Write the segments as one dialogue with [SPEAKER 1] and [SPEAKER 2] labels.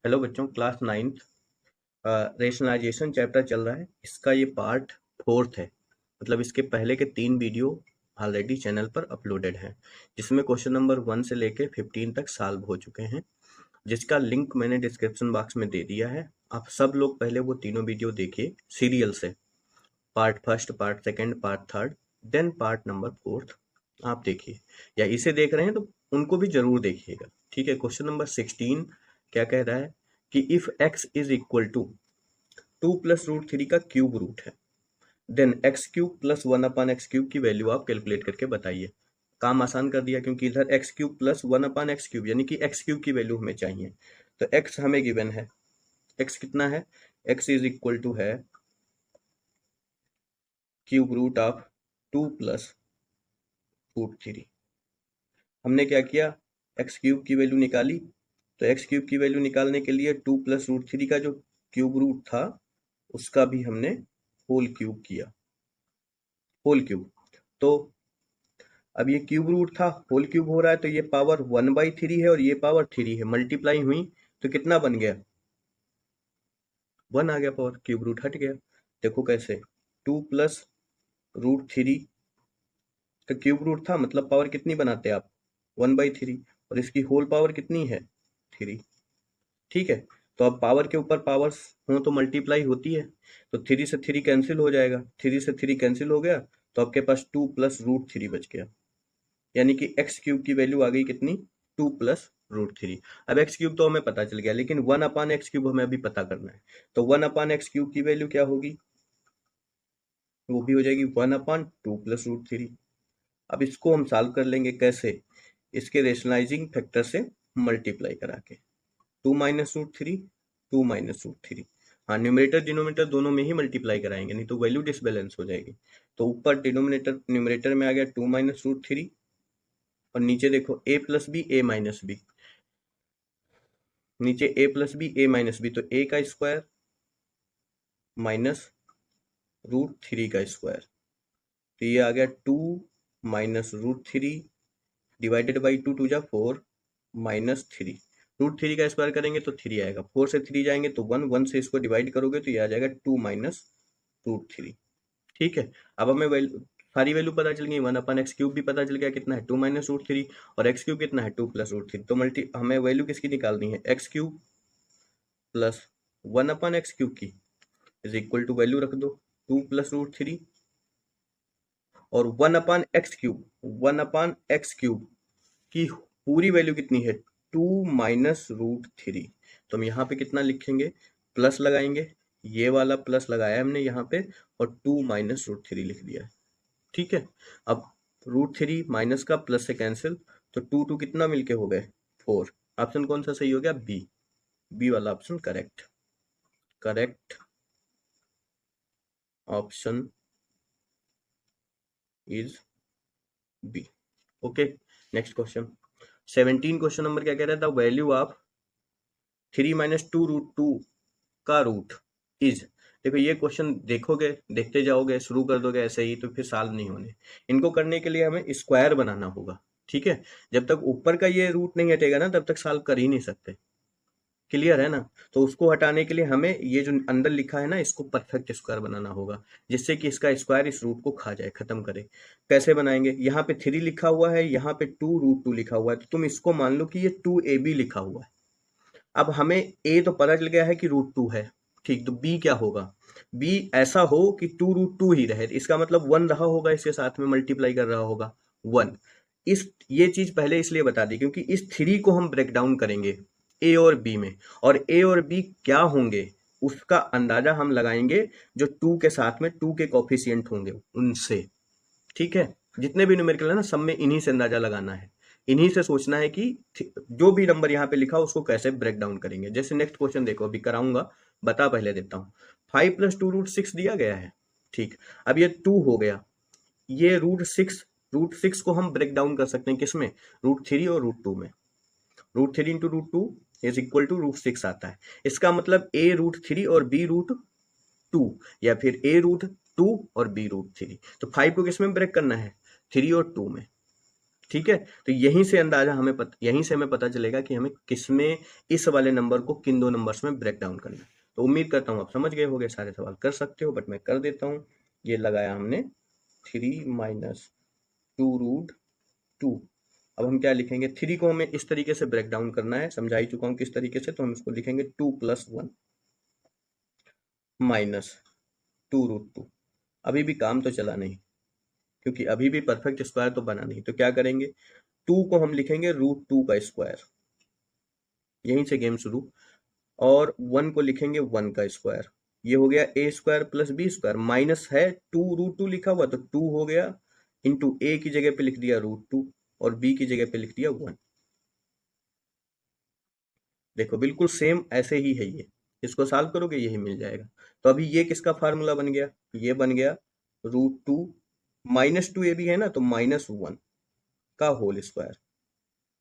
[SPEAKER 1] Hello बच्चों, class 9th rationalisation chapter चल रहा है। इसका ये पार्ट 4th है। मतलब इसके पहले के 3 वीडियो ऑलरेडी चैनल पर अपलोडेड हैं, जिसमें क्वेश्चन नंबर 1 से लेके 15 तक सॉल्व हो चुके हैं, जिसका लिंक मैंने डिस्क्रिप्शन बॉक्स में दे दिया है। आप सब लोग पहले वो तीनों वीडियो देखिए सीरियल से, part first, part second, part third, then part number 4th आप देखिए, या इसे देख रहे हैं तो उनको भी जरूर देखिएगा। ठीक है। क्वेश्चन नंबर 16 क्या कह रहा है कि if x is equal to 2 + √3 का क्यूब रूट है, देन x³ + 1/x³ की वैल्यू आप कैलकुलेट करके बताइए। काम आसान कर दिया, क्योंकि इधर x³ + 1/x³ यानी कि x³ की वैल्यू हमें चाहिए। तो x हमें गिवन है, x कितना है, x इज इक्वल टू है क्यूब रूट ऑफ 2 + √3। हमने क्या किया, x³ की वैल्यू निकाली। तो x³ की वैल्यू निकालने के लिए 2 + √3 का जो क्यूब रूट था उसका भी हमने होल क्यूब किया, होल क्यूब। तो अब ये क्यूब रूट था, होल क्यूब हो रहा है, तो ये पावर 1/3 है और ये पावर 3 है, मल्टीप्लाई हुई तो कितना बन गया, 1 आ गया, पावर क्यूब रूट हट गया। देखो कैसे, 2 + √3 का क्यूब रूट था, मतलब पावर कितनी बनाते आप, 1/3, और इसकी होल पावर कितनी है, 3। ठीक है। तो अब पावर के ऊपर पावर्स हो तो मल्टीप्लाई होती है, तो 3 से 3 कैंसिल हो जाएगा, 3 से 3 कैंसिल हो गया, तो आपके पास 2 + √3 बच गया। यानी कि x³ की वैल्यू आ गई कितनी, 2 + √3। अब x³ तो हमें पता चल गया, लेकिन 1/x³ हमें अभी पता करना है। तो 1/x³ की वैल्यू क्या होगी, वो भी हो जाएगी 1/2 + √3। अब इसको हम सॉल्व कर लेंगे कैसे, इसके रेशनलाइजिंग फैक्टर से मल्टीप्लाई करा के, 2 - √3, 2 - √3। हाँ, न्यूमरेटर डिनोमिनेटर दोनों में ही मल्टीप्लाई कराएंगे, नहीं तो वैल्यू डिसबैलेंस हो जाएगी। तो ऊपर डिनोमिनेटर न्यूमरेटर में आ गया 2 - √3, और नीचे देखो a + b, a - b, नीचे a + b, a - b, तो a का स्क्वायर माइनस √3 का स्क्वायर, तो ये आ गया 2 - √3 डिवाइडेड बाई 2 2 जा 4 -3। √3 का स्क्वायर करेंगे तो 3 आएगा, 4 से 3 जाएंगे तो 1, 1 से इसको डिवाइड करोगे तो ये आ जाएगा 2 - √3। ठीक है। अब हमें वैल्यू, सारी वैल्यू पता चल गई, 1/x³ भी पता चल गया कितना है, 2 - √3, और x³ कितना है, 2 + √3। तो हमें वैल्यू किसकी निकालनी है, x³ + 1/x³ की इज इक्वल टू वैल्यू रख दो 2 + √3, और 1/x³, 1/x³ की पूरी वैल्यू कितनी है, 2 - √3। तो हम यहाँ पे कितना लिखेंगे, प्लस लगाएंगे, ये वाला प्लस लगाया हमने यहाँ पे, और 2 - √3 लिख दिया है। ठीक है। अब √3 माइनस का प्लस से कैंसिल, तो 2 2 कितना मिलके हो गए, 4। ऑप्शन कौन सा सही हो गया, बी, बी वाला option correct, correct option is B. Okay. Next question 17, question number क्या कह रहा है, द वैल्यू ऑफ 3 - 2√2 का रूट इज। देखो ये क्वेश्चन देखोगे, देखते जाओगे, शुरू कर दोगे ऐसे ही तो फिर सॉल्व नहीं होने। इनको करने के लिए हमें स्क्वायर बनाना होगा। ठीक है। जब तक ऊपर का ये रूट नहीं हटेगा ना, तब तक सॉल्व कर ही नहीं सकते। क्लियर है ना। तो उसको हटाने के लिए हमें ये जो अंदर लिखा है ना, इसको परफेक्ट स्क्वायर बनाना होगा, जिससे कि इसका स्क्वायर इस रूट को खा जाए, खत्म करे। कैसे बनाएंगे, यहाँ पे 3 लिखा हुआ है, यहाँ पे 2√2 लिखा हुआ है, तो तुम इसको मान लो कि ये 2ab लिखा हुआ है। अब हमें a तो पता चल गया है कि √2 है, ठीक। तो b क्या होगा, b ऐसा हो कि 2√2 ही रहे, इसका मतलब 1 रहा होगा, इसके साथ में मल्टीप्लाई कर रहा होगा 1। इस ये चीज पहले इसलिए बता दी क्योंकि इस 3 को हम ब्रेक डाउन करेंगे a और b में, और a और b क्या होंगे उसका अंदाजा हम लगाएंगे जो 2 के साथ में 2 के कोफिशिएंट होंगे उनसे। ठीक है। जितने भी न्यूमेरिकल है ना, सब में इन्हीं से अंदाजा लगाना है, इन्हीं से सोचना है कि जो भी नंबर यहाँ पे लिखा उसको कैसे ब्रेक डाउन करेंगे। जैसे नेक्स्ट क्वेश्चन देखो, अभी कराऊंगा, बता पहले देता हूँ। 5 + 2√6 दिया गया है, ठीक। अब ये 2 हो गया, ये √6 को हम ब्रेक डाउन कर सकते हैं किसमें, √3 और √2 में। √3 इंटू √2 इज इक्वल टू √6 आता है। इसका मतलब a √3 और b √2, या फिर a √2 और b √3। तो 5 को किसमें ब्रेक करना है, 3 और 2 में। ठीक है, तो यहीं से अंदाजा यहीं से हमें पता चलेगा कि हमें किसमें इस वाले नंबर को किन दो नंबर्स में ब्रेक डाउन करना है। तो उम्मीद करता हूँ आप समझ गए होंगे, सारे सवाल कर सकते हो, बट मैं कर देता हूँ। ये लगाया हमने 3 माइनस 2√2। अब हम क्या लिखेंगे, 3 को हमें इस तरीके से ब्रेक डाउन करना है, समझा ही चुका हूँ किस तरीके से। तो हम इसको लिखेंगे 2 + 1 माइनस 2√2। अभी भी काम तो चला नहीं, क्योंकि अभी भी परफेक्ट स्क्वायर तो बना नहीं। तो क्या करेंगे, 2 को हम लिखेंगे √2 का स्क्वायर, यहीं से गेम शुरू। और 1 को लिखेंगे 1 का स्क्वायर। ये हो गया a square plus B square, minus है 2√2 लिखा हुआ, तो 2 हो गया, इंटू a की जगह पे लिख दिया √2 और b की जगह पे लिख दिया 1। देखो बिल्कुल सेम ऐसे ही है ये, इसको सॉल्व करोगे यही मिल जाएगा। तो अभी ये किसका फार्मूला बन गया, ये बन गया √2 माइनस 2 ab है ना, तो -1 का होल स्क्वायर,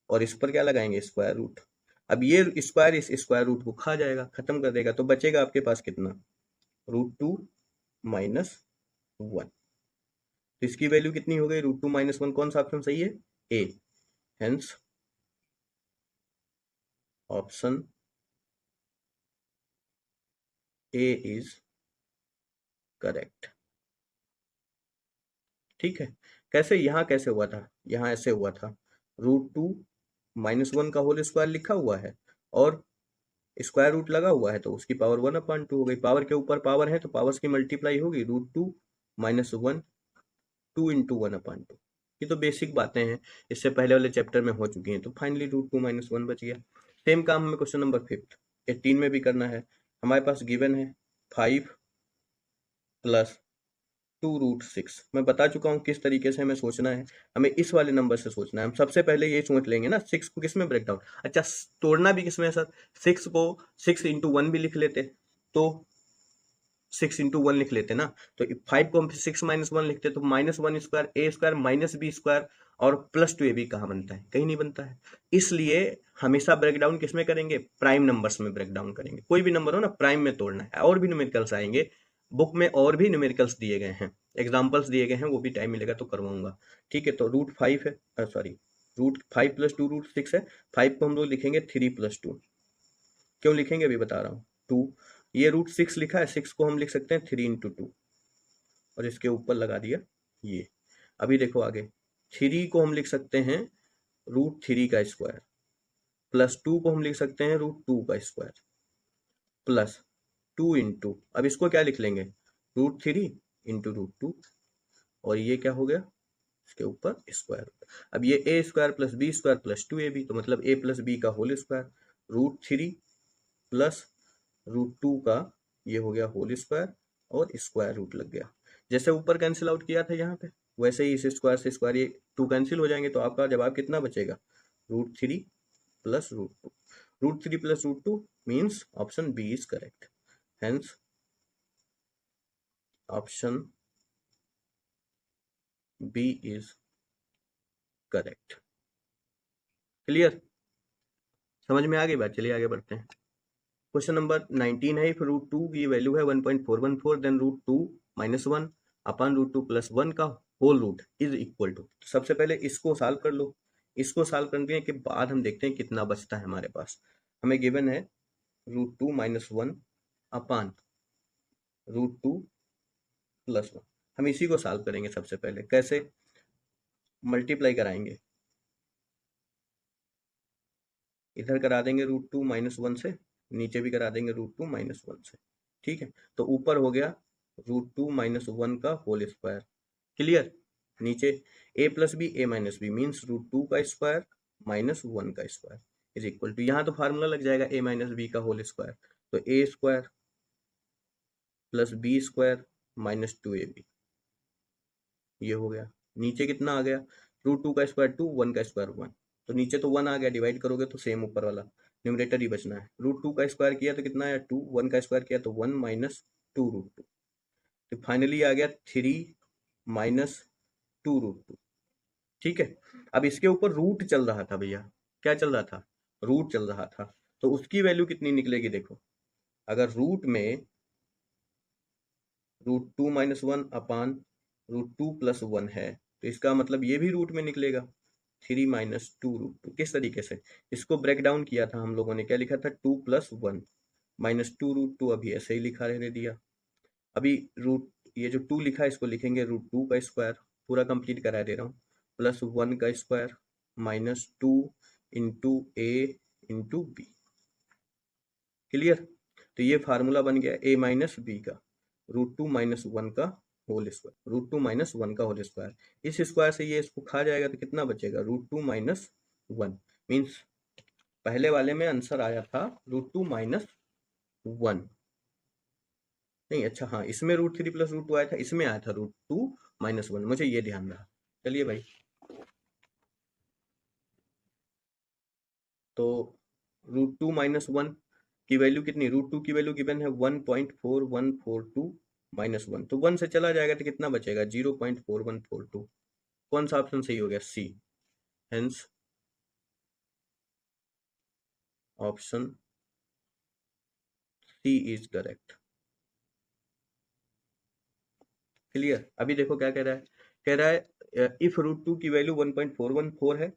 [SPEAKER 1] और इस पर क्या लगाएंगे, स्क्वायर रूट। अब ये स्क्वायर इस स्क्वायर रूट को खा जाएगा, खत्म कर देगा, तो बचेगा आपके पास कितना, √2 -1। तो इसकी वैल्यू कितनी हो गई, √2 -1। कौन सा ऑप्शन सही है, A. Hence option A is correct. ठीक है, कैसे, यहाँ कैसे हुआ था, यहाँ ऐसे हुआ था, √2 -1 का होल स्क्वायर लिखा हुआ है और स्क्वायर रूट लगा हुआ है, तो उसकी पावर 1/2 हो गई। पावर के ऊपर पावर है तो पावर्स की मल्टीप्लाई होगी, √2 -1 2 × 1/2। ये तो बेसिक बातें हैं, इससे पहले वाले चैप्टर में हो चुकी हैं। तो फाइनली √2 -1 बच गया। सेम काम हमें क्वेश्चन नंबर 5 18 में भी करना है। हमारे पास गिवन है 5 + 2√6। मैं बता चुका हूँ किस तरीके से हमें सोचना है, हमें इस वाले नंबर से सोचना है। हम सबसे पहले ये सोच लेंगे ना, 6 को किस में ब्रेक डाउन, अच्छा तोड़ना भी किस में है सर, 6 को 6 × 1 भी लिख लेते, तो 6 × 1 लिख लेते ना, तो 5 को हम 6 - 1 लिखते, तो -1 square a square minus B square और +2ab कहाँ बनता है, कहीं नहीं बनता है। इसलिए हमेशा ब्रेक डाउन किस में करेंगे, प्राइम नंबर्स में ब्रेक डाउन करेंगे। कोई भी नंबर हो ना, प्राइम में तोड़ना है। और भी न्यूमेरिकल्स आएंगे बुक में, और भी न्यूमेरिकल्स दिए गए हैं, एग्जाम्पल्स दिए गए हैं, वो भी टाइम मिलेगा तो करवाऊंगा। ठीक है, तो √5 है, सॉरी √5 + 2√6 है। 5 को हम लोग लिखेंगे 3 + 2। क्यों लिखेंगे अभी बता रहा हूँ, 2, ये √6 लिखा है, 6 को हम लिख सकते हैं 3 × 2 और इसके ऊपर लगा दिया ये। अभी देखो आगे, 3 को हम लिख सकते हैं √3 का स्क्वायर, +2 को हम लिख सकते हैं √2 का स्क्वायर, +2 × अब इसको क्या लिख लेंगे, √3 × √2, और ये क्या हो गया, इसके ऊपर स्क्वायर रूट। अब ये a square plus B square plus 2ab, तो मतलब a + b का होल स्क्वायर, √3 + √2 का ये हो गया होल स्क्वायर और स्क्वायर रूट लग गया। जैसे ऊपर कैंसिल आउट किया था यहाँ पे, वैसे ही इस स्क्वायर से स्क्वायर ये 2 कैंसिल हो जाएंगे, तो आपका जवाब कितना बचेगा, √3 + √2। √3 + √2 means option B is correct. Hence option B is correct. Clear, समझ में आ गई बात, चलिए आगे बढ़ते हैं। क्वेश्चन नंबर 19 है, इफ √2 की वैल्यू है 1.414, देन √2 - 1 अपन √2 + 1 का whole root is equal to. सबसे पहले इसको सॉल्व कर लो, इसको सॉल्व करने के बाद हम देखते हैं कितना बचता है हमारे पास। हमें गिवन है √2 - 1 अपन √2 + 1। हम इसी को सॉल्व करेंगे सबसे पहले, कैसे, मल्टीप्लाई कराएंगे, इधर करा देंगे √2 - 1 से, नीचे भी करा देंगे √2 - 1 से। ठीक है, तो ऊपर हो गया √2 - 1 का होल स्क्वायर। क्लियर, नीचे a + b a - b means √2 का स्क्वायर -1 का स्क्वायर इज इक्वल टू, यहाँ तो फार्मूला लग जाएगा a - b का होल स्क्वायर, तो a square + b square -2ab, ये हो गया। नीचे कितना आ गया, √2 का स्क्वायर 2, 1 का स्क्वायर 1, तो नीचे तो 1 आ गया, डिवाइड करोगे तो सेम ऊपर वाला न्यूमरेटर ही बचना है। √2 का स्क्वायर किया तो कितना आया 2, 1 का स्क्वायर किया तो 1 - 2√2, तो फाइनली आ गया 3 - 2√2। ठीक है, अब इसके ऊपर रूट चल रहा था भैया, क्या चल रहा था, रूट चल रहा था, तो उसकी वैल्यू कितनी निकलेगी, देखो अगर रूट में √2 - 1 अपान √2 + 1 है, तो इसका मतलब ये भी रूट में निकलेगा, 3 माइनस 2√2। किस तरीके से इसको ब्रेक डाउन किया था हम लोगों ने, क्या लिखा था 2 + 1 माइनस 2√2, अभी ऐसे ही लिखा रहने दिया। अभी रूट ये जो 2 लिखा है इसको लिखेंगे √2 का स्क्वायर, पूरा कंप्लीट करा दे रहा हूँ, प्लस 1 का स्क्वायर माइनस 2 इंटू ए इंटू बी। क्लियर? तो ये फार्मूला बन गया a माइनस बी का, √2 माइनस 1 का होल स्क्वायर, √2 माइनस 1 का होल स्क्वायर। इस स्क्वायर से ये इसको खा जाएगा तो कितना बचेगा, √2 माइनस 1। मीन्स पहले वाले में आंसर आया था √2 माइनस 1। नहीं, अच्छा हाँ, इसमें √3 + √2 आया था, इसमें आया था √2 माइनस 1, मुझे ये ध्यान रहा। चलिए भाई, तो √2 माइनस 1 की वैल्यू कितनी, √2 की वैल्यू गिवन है 1.4142 माइनस 1, तो 1 से चला जाएगा तो कितना बचेगा, 0.4142। कौन सा ऑप्शन सही हो गया, C. Hence option C is correct. Clear? अभी देखो क्या कह रहा है, कह रहा है इफ √2 की वैल्यू 1.414 है,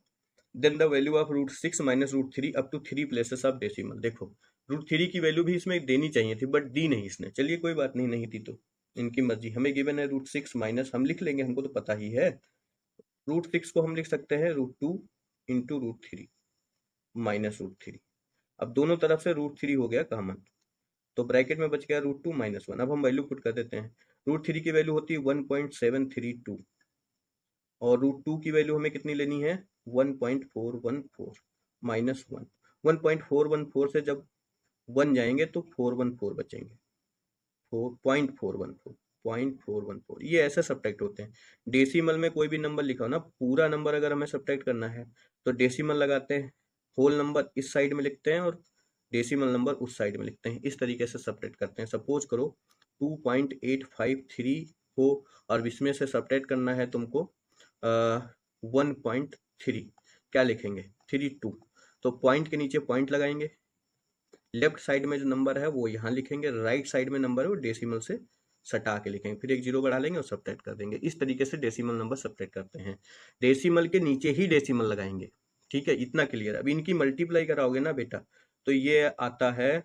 [SPEAKER 1] then the value of √6 minus √3 up to 3 places of decimal. देखो √3 की वैल्यू भी इसमें देनी चाहिए थी, बट दी नहीं इसने। चलिए कोई बात नहीं, नहीं थी तो इनकी मर्जी। हमें गिवन है √6 माइनस, हम लिख लेंगे, हमको तो पता ही है। √6 को हम लिख सकते हैं √2 इंटू √3 माइनस √3। अब दोनों तरफ से √3 हो गया कॉमन, तो ब्रैकेट में बच गया √2 माइनस 1। अब हम वैल्यू पुट कर देते हैं, √3 की वैल्यू होती है 1.732 और √2 की वैल्यू हमें कितनी लेनी है, 1.414 माइनस 1। 1.414 से जब 1 जाएंगे तो 414 बचेंगे, 0.414, ये ऐसे सब्ट्रैक्ट होते हैं। डेसिमल में कोई भी नंबर लिखा हो ना, पूरा नंबर अगर हमें सब्ट्रैक्ट करना है तो डेसिमल लगाते हैं, होल नंबर इस साइड में लिखते हैं और डेसिमल नंबर उस साइड में लिखते हैं। इस तरीके से सब्ट्रैक्ट करते हैं। सपोज करो 2.853 हो और इसमें से सब्ट्रैक्ट करना है तुमको 1.3, क्या लिखेंगे, 32, तो पॉइंट के नीचे पॉइंट लगाएंगे, लेफ्ट साइड में जो नंबर है वो यहाँ लिखेंगे, राइट साइड में नंबर है वो डेसिमल से सटा के लिखेंगे, फिर एक जीरो बढ़ा लेंगे और सब्ट्रैक्ट कर देंगे। इस तरीके से डेसिमल नंबर सब्ट्रैक्ट करते हैं। डेसिमल के नीचे ही डेसिमल लगाएंगे, ठीक है, इतना क्लियर। अब इनकी मल्टीप्लाई कराओगे ना बेटा, तो ये आता है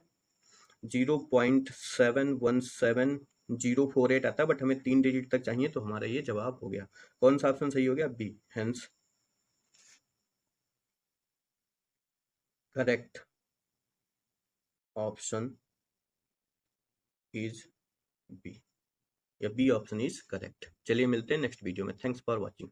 [SPEAKER 1] 0.717048 आता है, बट हमें 3 डिजिट तक चाहिए, तो हमारा ये जवाब हो गया। कौन सा ऑप्शन सही हो गया, B. Hence correct option is B, या बी ऑप्शन इज करेक्ट। चलिए मिलते हैं नेक्स्ट वीडियो में। Thanks for watching.